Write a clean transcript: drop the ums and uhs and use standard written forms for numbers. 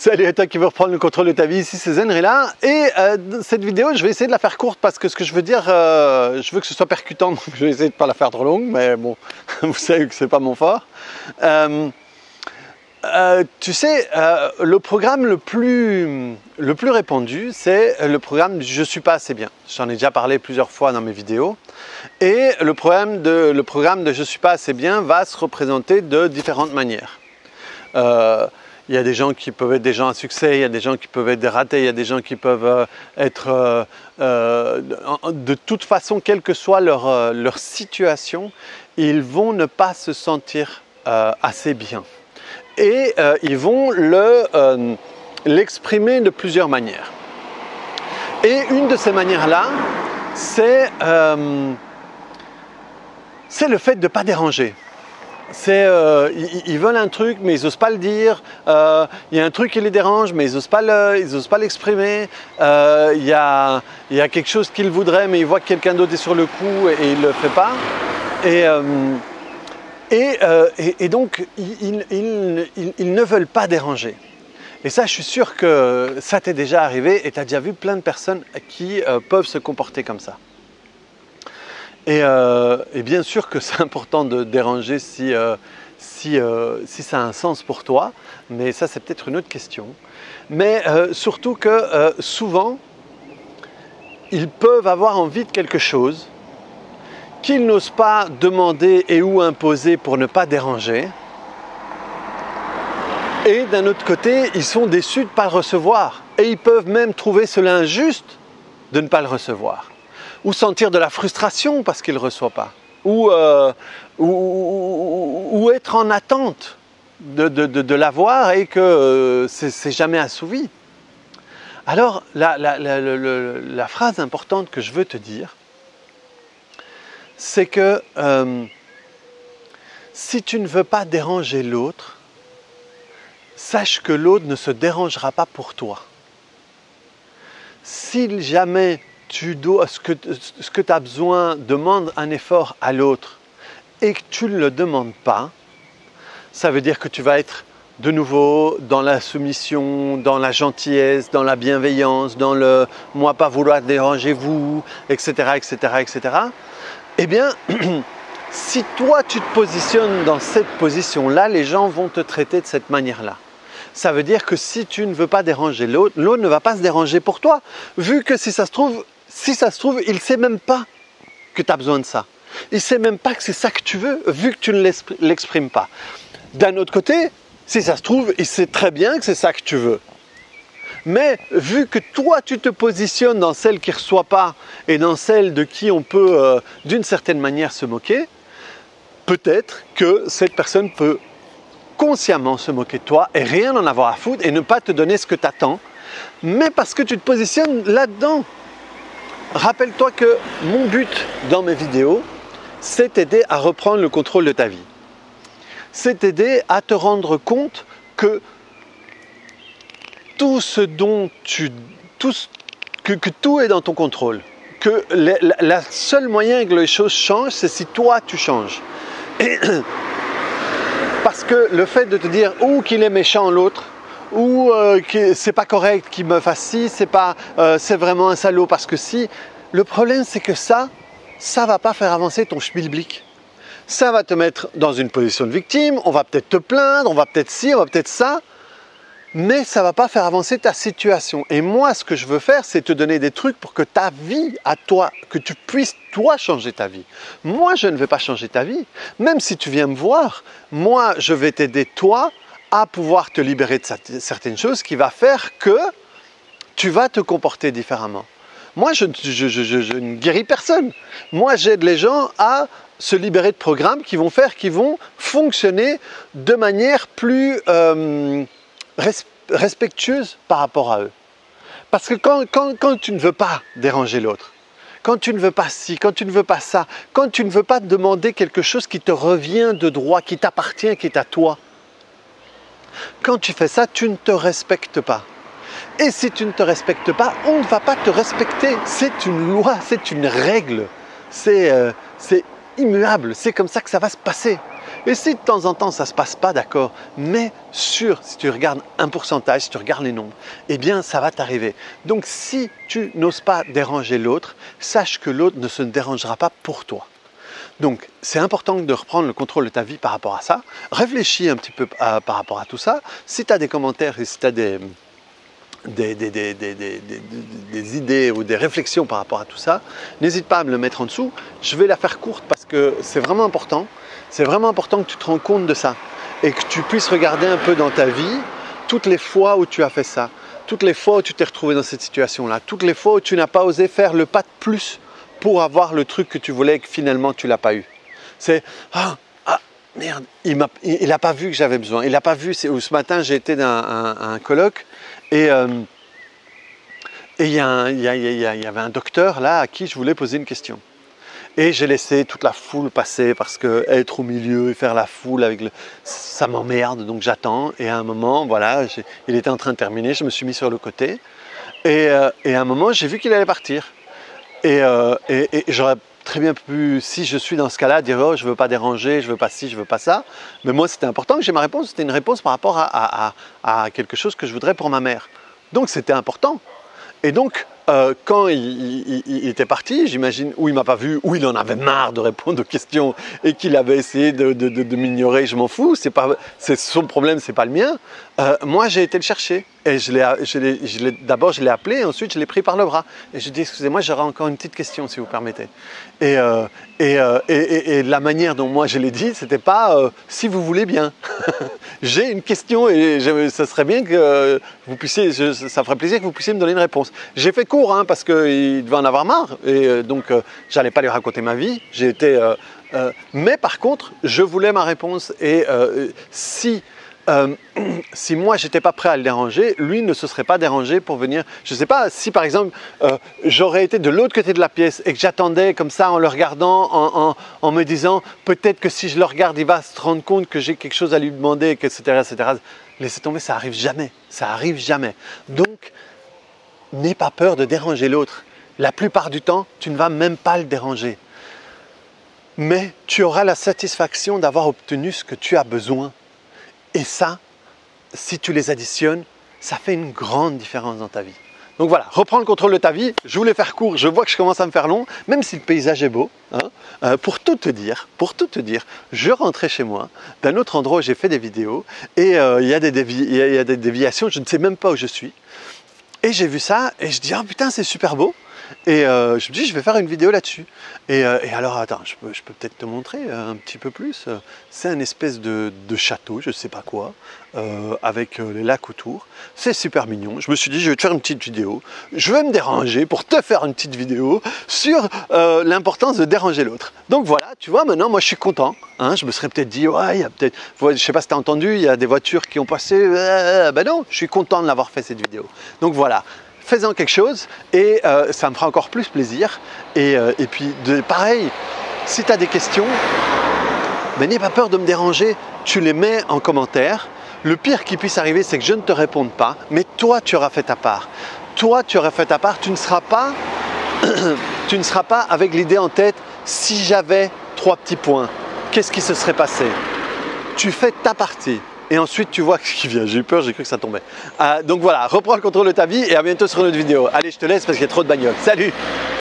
Salut à toi qui veut reprendre le contrôle de ta vie, ici c'est Zenrila et cette vidéo je vais essayer de la faire courte parce que ce que je veux dire, je veux que ce soit percutant, donc je vais essayer de ne pas la faire trop longue, mais bon, vous savez que c'est pas mon fort. Tu sais, le programme le plus répandu, c'est le programme « Je suis pas assez bien ». J'en ai déjà parlé plusieurs fois dans mes vidéos. Et le programme de « Je suis pas assez bien » va se représenter de différentes manières. Il y a des gens qui peuvent être des gens à succès, il y a des gens qui peuvent être des ratés, il y a des gens qui peuvent être de toute façon, quelle que soit leur situation, ils vont ne pas se sentir assez bien. Et ils vont l'exprimer de plusieurs manières. Et une de ces manières-là, c'est le fait de ne pas déranger. Ils veulent un truc mais ils n'osent pas le dire, il y a un truc qui les dérange mais ils n'osent pas l'exprimer, il y a quelque chose qu'ils voudraient mais ils voient que quelqu'un d'autre est sur le coup et il ne le fait pas. Et donc ils ne veulent pas déranger. Et ça, je suis sûr que ça t'est déjà arrivé et tu as déjà vu plein de personnes qui peuvent se comporter comme ça. Et bien sûr que c'est important de déranger si ça a un sens pour toi, mais ça c'est peut-être une autre question. Mais surtout que souvent, ils peuvent avoir envie de quelque chose qu'ils n'osent pas demander et ou imposer pour ne pas déranger. Et d'un autre côté, ils sont déçus de ne pas le recevoir. Et ils peuvent même trouver cela injuste de ne pas le recevoir. Ou sentir de la frustration parce qu'il ne reçoit pas, ou être en attente de l'avoir et que c'est jamais assouvi. Alors la phrase importante que je veux te dire, c'est que si tu ne veux pas déranger l'autre, sache que l'autre ne se dérangera pas pour toi. Si jamais ce que tu as besoin demande un effort à l'autre et que tu ne le demandes pas, ça veut dire que tu vas être de nouveau dans la soumission, dans la gentillesse, dans la bienveillance, dans le « moi pas vouloir déranger vous », etc., etc., etc. Eh bien, si toi tu te positionnes dans cette position-là, les gens vont te traiter de cette manière-là. Ça veut dire que si tu ne veux pas déranger l'autre, l'autre ne va pas se déranger pour toi, vu que si ça se trouve, il ne sait même pas que tu as besoin de ça. Il ne sait même pas que c'est ça que tu veux, vu que tu ne l'exprimes pas. D'un autre côté, si ça se trouve, il sait très bien que c'est ça que tu veux. Mais vu que toi, tu te positionnes dans celle qui ne reçoit pas et dans celle de qui on peut, d'une certaine manière, se moquer, peut-être que cette personne peut consciemment se moquer de toi et rien en avoir à foutre et ne pas te donner ce que tu attends, mais parce que tu te positionnes là-dedans. Rappelle-toi que mon but dans mes vidéos, c'est t'aider à reprendre le contrôle de ta vie. C'est t'aider à te rendre compte que tout est dans ton contrôle. Que la seule moyen que les choses changent, c'est si toi tu changes. Et parce que le fait de te dire ou qu'il est méchant l'autre, ou que c'est pas correct qu'il me fasse ci, c'est vraiment un salaud parce que si, le problème c'est que ça va pas faire avancer ton schmilblick. Ça va te mettre dans une position de victime, on va peut-être te plaindre, on va peut-être ci, on va peut-être ça, mais ça va pas faire avancer ta situation. Et moi, ce que je veux faire, c'est te donner des trucs pour que ta vie à toi, que tu puisses toi changer ta vie. Moi, je ne vais pas changer ta vie. Même si tu viens me voir, moi, je vais t'aider toi à pouvoir te libérer de certaines choses qui va faire que tu vas te comporter différemment. Moi, je ne guéris personne. Moi, j'aide les gens à se libérer de programmes qui vont fonctionner de manière plus respectueuse par rapport à eux. Parce que quand tu ne veux pas déranger l'autre, quand tu ne veux pas ci, quand tu ne veux pas ça, quand tu ne veux pas demander quelque chose qui te revient de droit, qui t'appartient, qui est à toi, quand tu fais ça, tu ne te respectes pas. Et si tu ne te respectes pas, on ne va pas te respecter. C'est une loi, c'est une règle. C'est immuable, c'est comme ça que ça va se passer. Et si de temps en temps ça ne se passe pas, d'accord, mais si tu regardes un pourcentage, si tu regardes les nombres, eh bien ça va t'arriver. Donc si tu n'oses pas déranger l'autre, sache que l'autre ne se dérangera pas pour toi. Donc c'est important de reprendre le contrôle de ta vie par rapport à ça. Réfléchis un petit peu par rapport à tout ça. Si tu as des commentaires et si tu as des idées ou des réflexions par rapport à tout ça, n'hésite pas à me le mettre en dessous. Je vais la faire courte parce que c'est vraiment important. C'est vraiment important que tu te rends compte de ça et que tu puisses regarder un peu dans ta vie toutes les fois où tu as fait ça, toutes les fois où tu t'es retrouvé dans cette situation-là, toutes les fois où tu n'as pas osé faire le pas de plus pour avoir le truc que tu voulais et que finalement tu ne l'as pas eu. C'est merde, il n'a pas vu que j'avais besoin, il n'a pas vu. Ce matin j'ai été dans un colloque et il y avait un docteur là à qui je voulais poser une question. Et j'ai laissé toute la foule passer parce que être au milieu et faire la foule ça m'emmerde, donc j'attends. Et à un moment, voilà, il était en train de terminer, je me suis mis sur le côté. Et à un moment, j'ai vu qu'il allait partir. Et j'aurais très bien pu, si je suis dans ce cas-là, dire oh, je ne veux pas déranger, je ne veux pas ci, je ne veux pas ça. Mais moi, c'était important que j'ai ma réponse. C'était une réponse par rapport à quelque chose que je voudrais pour ma mère. Donc, c'était important. Et donc, quand il était parti, j'imagine, ou il ne m'a pas vu, ou il en avait marre de répondre aux questions et qu'il avait essayé de m'ignorer, je m'en fous, c'est son problème, ce n'est pas le mien. Moi, j'ai été le chercher et d'abord je l'ai appelé et ensuite je l'ai pris par le bras. Et je lui ai dit, excusez-moi, j'aurais encore une petite question si vous permettez. Et la manière dont moi je l'ai dit, c'était pas si vous voulez bien. J'ai une question et ça serait bien que vous puissiez, ça ferait plaisir que vous puissiez me donner une réponse. J'ai fait court parce qu'il devait en avoir marre et donc j'allais pas lui raconter ma vie. Mais par contre, je voulais ma réponse et si moi j'étais pas prêt à le déranger, lui ne se serait pas dérangé pour venir. Je sais pas si par exemple j'aurais été de l'autre côté de la pièce et que j'attendais comme ça en le regardant, en me disant peut-être que si je le regarde il va se rendre compte que j'ai quelque chose à lui demander, etc., etc. Laissez tomber, ça arrive jamais, ça arrive jamais. Donc n'aie pas peur de déranger l'autre. La plupart du temps, tu ne vas même pas le déranger. Mais tu auras la satisfaction d'avoir obtenu ce que tu as besoin. Et ça, si tu les additionnes, ça fait une grande différence dans ta vie. Donc voilà, reprends le contrôle de ta vie. Je voulais faire court, je vois que je commence à me faire long, même si le paysage est beau. Pour tout te dire, je rentrais chez moi d'un autre endroit où j'ai fait des vidéos et il y a des déviations, je ne sais même pas où je suis. Et j'ai vu ça et je dis ah putain c'est super beau. Et je me dis je vais faire une vidéo là-dessus. Et alors attends, je peux peut-être te montrer un petit peu plus. C'est un espèce de château, je ne sais pas quoi, avec les lacs autour. C'est super mignon. Je me suis dit je vais te faire une petite vidéo. Je vais me déranger pour te faire une petite vidéo sur l'importance de déranger l'autre. Donc voilà, tu vois maintenant moi je suis content. Je me serais peut-être dit ouais, il y a peut-être, je sais pas si tu as entendu, il y a des voitures qui ont passé. Ben non, je suis content de l'avoir fait cette vidéo. Donc voilà. Fais-en quelque chose et ça me fera encore plus plaisir. Et puis pareil, si tu as des questions, ben, n'aie pas peur de me déranger, tu les mets en commentaire. Le pire qui puisse arriver, c'est que je ne te réponde pas, mais toi tu auras fait ta part. Toi tu auras fait ta part, tu ne seras pas avec l'idée en tête, si j'avais 3 petits points, qu'est-ce qui se serait passé? Tu fais ta partie. Et ensuite, tu vois ce qui vient. J'ai eu peur, j'ai cru que ça tombait. Donc voilà, reprends le contrôle de ta vie et à bientôt sur une autre vidéo. Allez, je te laisse parce qu'il y a trop de bagnoles. Salut!